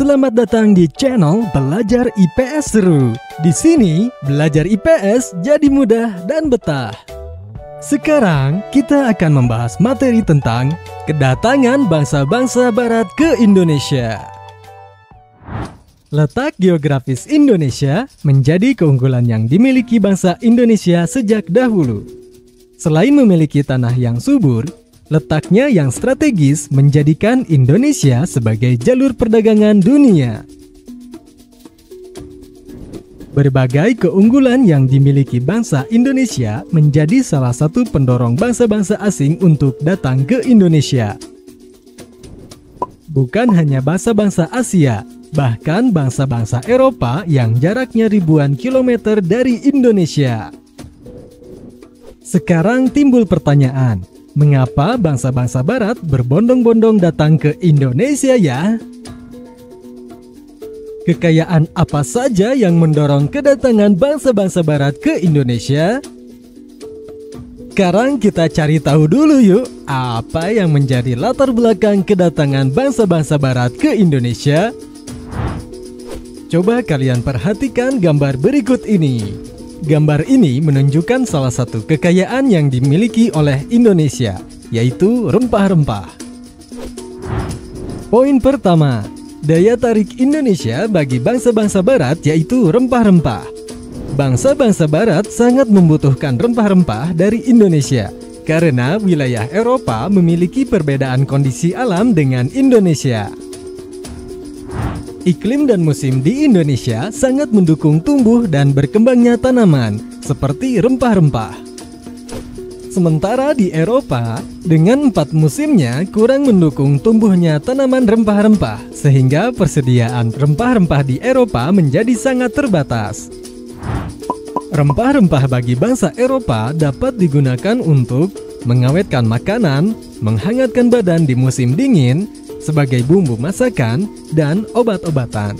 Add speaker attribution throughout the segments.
Speaker 1: Selamat datang di channel Belajar IPS Seru. Di sini, belajar IPS jadi mudah dan betah. Sekarang, kita akan membahas materi tentang kedatangan bangsa-bangsa barat ke Indonesia. Letak geografis Indonesia menjadi keunggulan yang dimiliki bangsa Indonesia sejak dahulu. Selain memiliki tanah yang subur, letaknya yang strategis menjadikan Indonesia sebagai jalur perdagangan dunia. Berbagai keunggulan yang dimiliki bangsa Indonesia menjadi salah satu pendorong bangsa-bangsa asing untuk datang ke Indonesia. Bukan hanya bangsa-bangsa Asia, bahkan bangsa-bangsa Eropa yang jaraknya ribuan kilometer dari Indonesia. Sekarang timbul pertanyaan, mengapa bangsa-bangsa barat berbondong-bondong datang ke Indonesia ya? Kekayaan apa saja yang mendorong kedatangan bangsa-bangsa barat ke Indonesia? Sekarang kita cari tahu dulu yuk, apa yang menjadi latar belakang kedatangan bangsa-bangsa barat ke Indonesia? Coba kalian perhatikan gambar berikut ini. Gambar ini menunjukkan salah satu kekayaan yang dimiliki oleh Indonesia, yaitu rempah-rempah. Poin pertama, daya tarik Indonesia bagi bangsa-bangsa barat yaitu rempah-rempah. Bangsa-bangsa barat sangat membutuhkan rempah-rempah dari Indonesia, karena wilayah Eropa memiliki perbedaan kondisi alam dengan Indonesia. Iklim dan musim di Indonesia sangat mendukung tumbuh dan berkembangnya tanaman, seperti rempah-rempah. Sementara di Eropa, dengan 4 musimnya kurang mendukung tumbuhnya tanaman rempah-rempah, sehingga persediaan rempah-rempah di Eropa menjadi sangat terbatas. Rempah-rempah bagi bangsa Eropa dapat digunakan untuk mengawetkan makanan, menghangatkan badan di musim dingin, sebagai bumbu masakan, dan obat-obatan.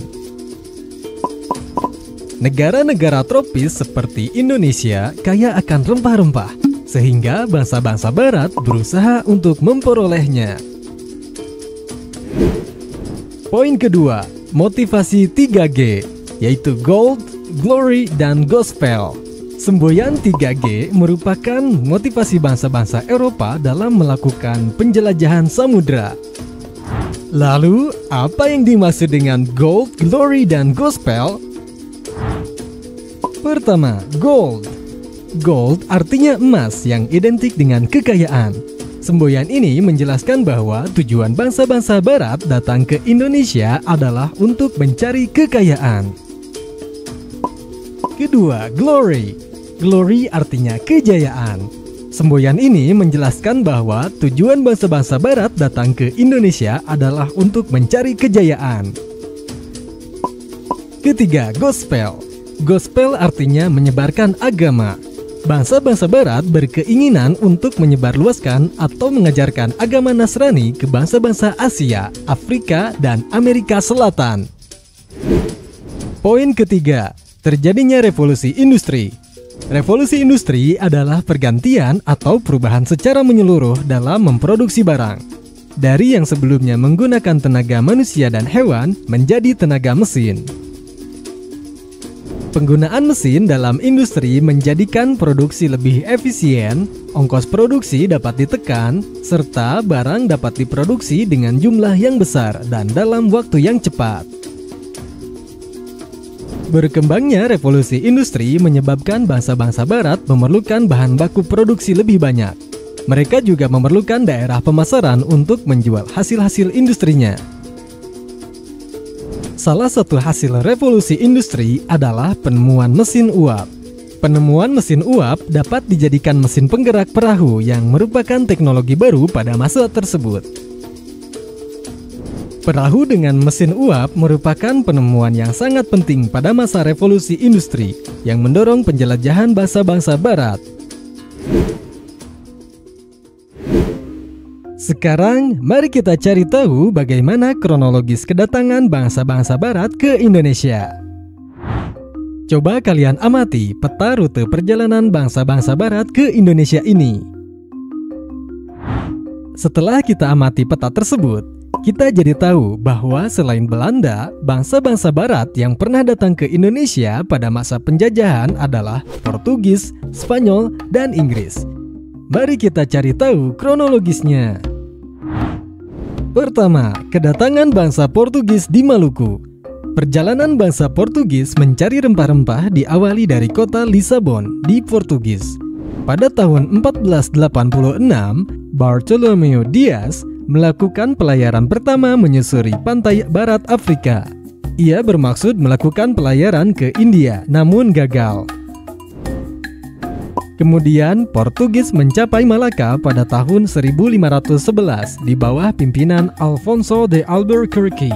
Speaker 1: Negara-negara tropis seperti Indonesia kaya akan rempah-rempah, sehingga bangsa-bangsa barat berusaha untuk memperolehnya. Poin kedua, motivasi 3G, yaitu Gold, Glory, dan Gospel. Semboyan 3G merupakan motivasi bangsa-bangsa Eropa dalam melakukan penjelajahan samudra. Lalu, apa yang dimaksud dengan Gold, Glory, dan Gospel? Pertama, Gold. Gold artinya emas yang identik dengan kekayaan. Semboyan ini menjelaskan bahwa tujuan bangsa-bangsa barat datang ke Indonesia adalah untuk mencari kekayaan. Kedua, Glory. Glory artinya kejayaan. Semboyan ini menjelaskan bahwa tujuan bangsa-bangsa barat datang ke Indonesia adalah untuk mencari kejayaan. Ketiga, Gospel. Gospel artinya menyebarkan agama. Bangsa-bangsa barat berkeinginan untuk menyebarluaskan atau mengajarkan agama Nasrani ke bangsa-bangsa Asia, Afrika, dan Amerika Selatan. Poin ketiga, terjadinya revolusi industri. Revolusi industri adalah pergantian atau perubahan secara menyeluruh dalam memproduksi barang. Dari yang sebelumnya menggunakan tenaga manusia dan hewan menjadi tenaga mesin. Penggunaan mesin dalam industri menjadikan produksi lebih efisien, ongkos produksi dapat ditekan, serta barang dapat diproduksi dengan jumlah yang besar dan dalam waktu yang cepat. Berkembangnya revolusi industri menyebabkan bangsa-bangsa barat memerlukan bahan baku produksi lebih banyak. Mereka juga memerlukan daerah pemasaran untuk menjual hasil-hasil industrinya. Salah satu hasil revolusi industri adalah penemuan mesin uap. Penemuan mesin uap dapat dijadikan mesin penggerak perahu yang merupakan teknologi baru pada masa tersebut. Perahu dengan mesin uap merupakan penemuan yang sangat penting pada masa revolusi industri yang mendorong penjelajahan bangsa-bangsa barat. Sekarang, mari kita cari tahu bagaimana kronologis kedatangan bangsa-bangsa barat ke Indonesia. Coba kalian amati peta rute perjalanan bangsa-bangsa barat ke Indonesia ini. Setelah kita amati peta tersebut, Kita jadi tahu bahwa selain Belanda, bangsa-bangsa barat yang pernah datang ke Indonesia pada masa penjajahan adalah Portugis, Spanyol, dan Inggris. Mari kita cari tahu kronologisnya. Pertama, kedatangan bangsa Portugis di Maluku. Perjalanan bangsa Portugis mencari rempah-rempah diawali dari kota Lisabon di Portugis. Pada tahun 1486, Bartolomeu Dias melakukan pelayaran pertama menyusuri pantai barat Afrika. Ia bermaksud melakukan pelayaran ke India, namun gagal. Kemudian, Portugis mencapai Malaka pada tahun 1511 di bawah pimpinan Alfonso de Albuquerque.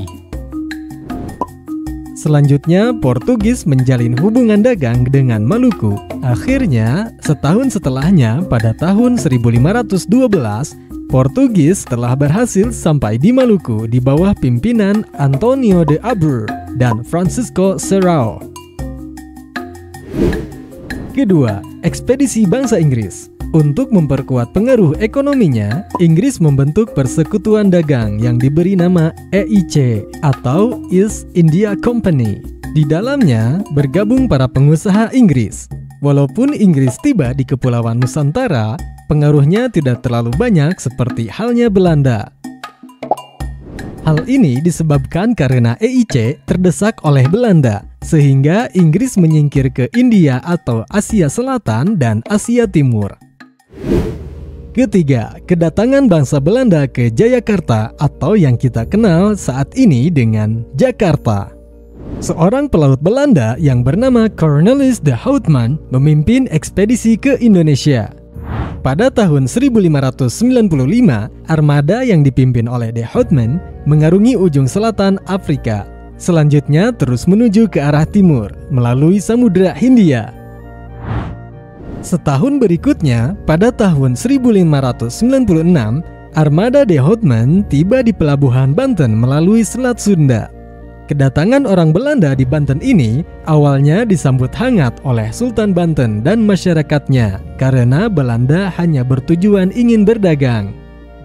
Speaker 1: Selanjutnya, Portugis menjalin hubungan dagang dengan Maluku. Akhirnya, setahun setelahnya, pada tahun 1512, Portugis telah berhasil sampai di Maluku di bawah pimpinan Antonio de Abreu dan Francisco Serrao. Kedua, ekspedisi bangsa Inggris. Untuk memperkuat pengaruh ekonominya, Inggris membentuk persekutuan dagang yang diberi nama EIC atau East India Company. Di dalamnya bergabung para pengusaha Inggris. Walaupun Inggris tiba di Kepulauan Nusantara, pengaruhnya tidak terlalu banyak seperti halnya Belanda. Hal ini disebabkan karena EIC terdesak oleh Belanda, sehingga Inggris menyingkir ke India atau Asia Selatan dan Asia Timur. Ketiga, kedatangan bangsa Belanda ke Jayakarta atau yang kita kenal saat ini dengan Jakarta. Seorang pelaut Belanda yang bernama Cornelis de Houtman memimpin ekspedisi ke Indonesia. Pada tahun 1595, armada yang dipimpin oleh de Houtman mengarungi ujung selatan Afrika. Selanjutnya terus menuju ke arah timur melalui Samudra Hindia. Setahun berikutnya, pada tahun 1596, armada de Houtman tiba di pelabuhan Banten melalui Selat Sunda. Kedatangan orang Belanda di Banten ini awalnya disambut hangat oleh Sultan Banten dan masyarakatnya karena Belanda hanya bertujuan ingin berdagang.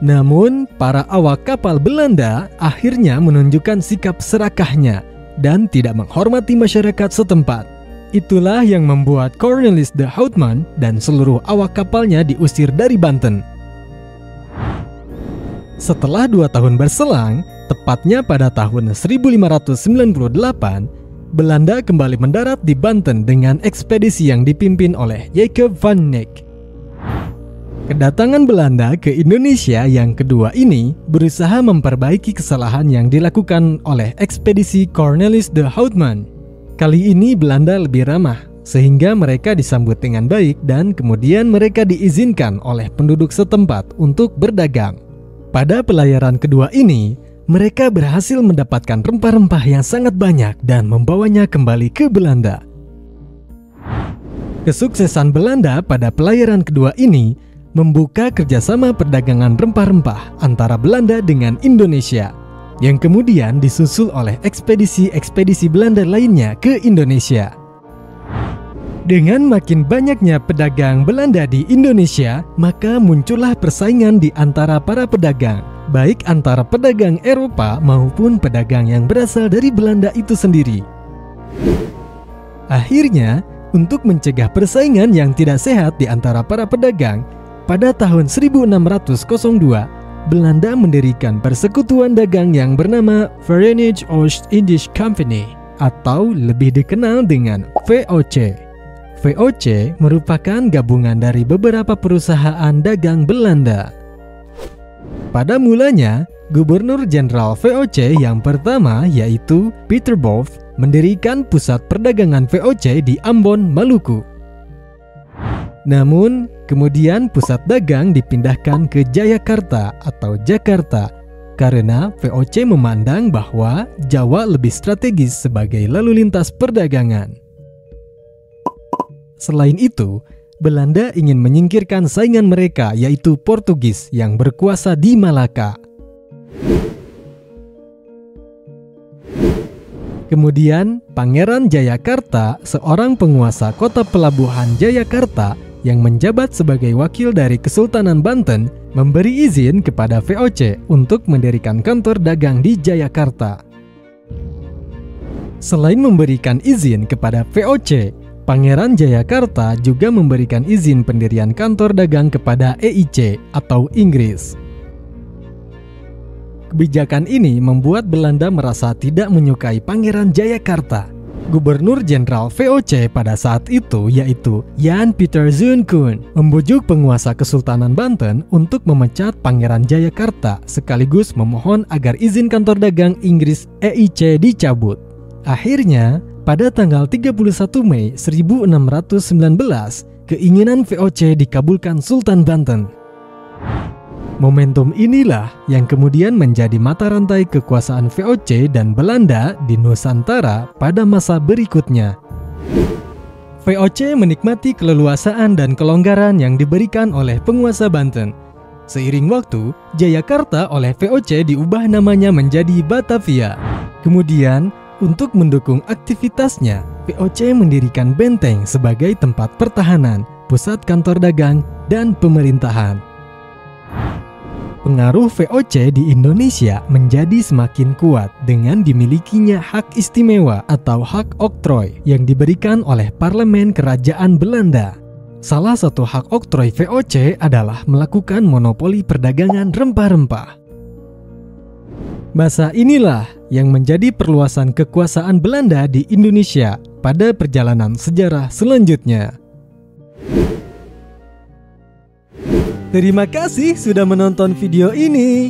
Speaker 1: Namun, para awak kapal Belanda akhirnya menunjukkan sikap serakahnya dan tidak menghormati masyarakat setempat. Itulah yang membuat Cornelis de Houtman dan seluruh awak kapalnya diusir dari Banten. Setelah 2 tahun berselang, tepatnya pada tahun 1598, Belanda kembali mendarat di Banten dengan ekspedisi yang dipimpin oleh Jacob van Eyck. Kedatangan Belanda ke Indonesia yang kedua ini berusaha memperbaiki kesalahan yang dilakukan oleh ekspedisi Cornelis de Houtman. Kali ini Belanda lebih ramah, sehingga mereka disambut dengan baik dan kemudian mereka diizinkan oleh penduduk setempat untuk berdagang. Pada pelayaran kedua ini, mereka berhasil mendapatkan rempah-rempah yang sangat banyak dan membawanya kembali ke Belanda. Kesuksesan Belanda pada pelayaran kedua ini membuka kerjasama perdagangan rempah-rempah antara Belanda dengan Indonesia, yang kemudian disusul oleh ekspedisi-ekspedisi Belanda lainnya ke Indonesia. Dengan makin banyaknya pedagang Belanda di Indonesia, maka muncullah persaingan di antara para pedagang, baik antara pedagang Eropa maupun pedagang yang berasal dari Belanda itu sendiri. Akhirnya, untuk mencegah persaingan yang tidak sehat di antara para pedagang, pada tahun 1602, Belanda mendirikan persekutuan dagang yang bernama Verenigde Oost-Indische Company atau lebih dikenal dengan VOC. VOC merupakan gabungan dari beberapa perusahaan dagang Belanda. Pada mulanya, Gubernur Jenderal VOC yang pertama yaitu Peter Both mendirikan pusat perdagangan VOC di Ambon, Maluku. Namun, kemudian pusat dagang dipindahkan ke Jayakarta atau Jakarta karena VOC memandang bahwa Jawa lebih strategis sebagai lalu lintas perdagangan. Selain itu, Belanda ingin menyingkirkan saingan mereka yaitu Portugis yang berkuasa di Malaka. Kemudian, Pangeran Jayakarta, seorang penguasa kota pelabuhan Jayakarta, yang menjabat sebagai wakil dari Kesultanan Banten memberi izin kepada VOC untuk mendirikan kantor dagang di Jayakarta. Selain memberikan izin kepada VOC, Pangeran Jayakarta juga memberikan izin pendirian kantor dagang kepada EIC atau Inggris. Kebijakan ini membuat Belanda merasa tidak menyukai Pangeran Jayakarta. Gubernur Jenderal VOC pada saat itu yaitu Jan Pieter Zoon Koen membujuk penguasa Kesultanan Banten untuk memecat Pangeran Jayakarta sekaligus memohon agar izin kantor dagang Inggris EIC dicabut. Akhirnya, pada tanggal 31 Mei 1619, keinginan VOC dikabulkan Sultan Banten. Momentum inilah yang kemudian menjadi mata rantai kekuasaan VOC dan Belanda di Nusantara pada masa berikutnya. VOC menikmati keleluasaan dan kelonggaran yang diberikan oleh penguasa Banten. Seiring waktu, Jayakarta oleh VOC diubah namanya menjadi Batavia. Kemudian, untuk mendukung aktivitasnya, VOC mendirikan benteng sebagai tempat pertahanan, pusat kantor dagang, dan pemerintahan. Pengaruh VOC di Indonesia menjadi semakin kuat dengan dimilikinya hak istimewa atau hak oktroy yang diberikan oleh Parlemen Kerajaan Belanda. Salah satu hak oktroy VOC adalah melakukan monopoli perdagangan rempah-rempah. Masa inilah yang menjadi perluasan kekuasaan Belanda di Indonesia pada perjalanan sejarah selanjutnya. Terima kasih sudah menonton video ini.